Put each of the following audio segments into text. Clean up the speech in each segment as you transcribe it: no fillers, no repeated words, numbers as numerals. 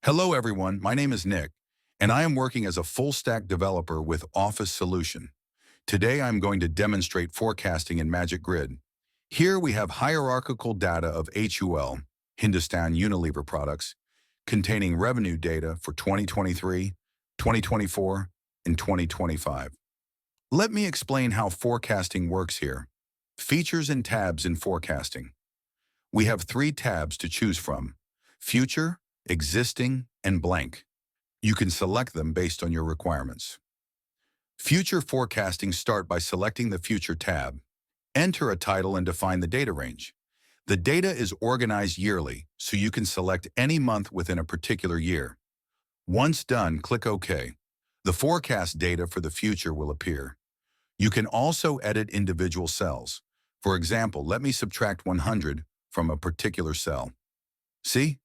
Hello everyone, my name is Nick, and I am working as a full-stack developer with Office Solution. Today I'm going to demonstrate forecasting in Magic Grid. Here we have hierarchical data of HUL, Hindustan Unilever Products, containing revenue data for 2023, 2024, and 2025. Let me explain how forecasting works here. Features and tabs in forecasting. We have three tabs to choose from: Future, Existing, and Blank. You can select them based on your requirements. Future forecasting start by selecting the Future tab. Enter a title and define the data range. The data is organized yearly, so you can select any month within a particular year. Once done, click OK. The forecast data for the future will appear. You can also edit individual cells. For example, let me subtract 100 from a particular cell. See?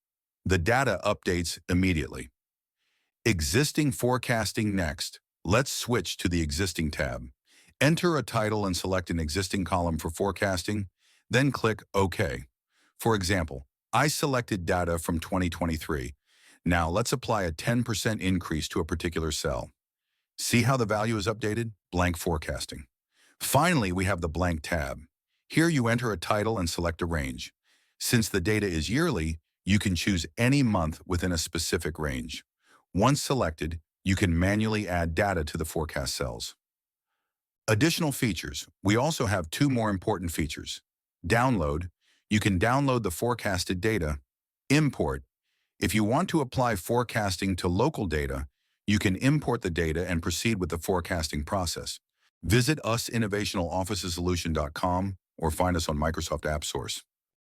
The data updates immediately. Existing forecasting next. Let's switch to the Existing tab. Enter a title and select an existing column for forecasting, then click OK. For example, I selected data from 2023. Now let's apply a 10% increase to a particular cell. See how the value is updated? Blank forecasting. Finally, we have the Blank tab. Here you enter a title and select a range. Since the data is yearly, you can choose any month within a specific range. Once selected, you can manually add data to the forecast cells. Additional features. We also have two more important features. Download. You can download the forecasted data. Import. If you want to apply forecasting to local data, you can import the data and proceed with the forecasting process. Visit us innovationalofficesolution.com or find us on Microsoft App Source.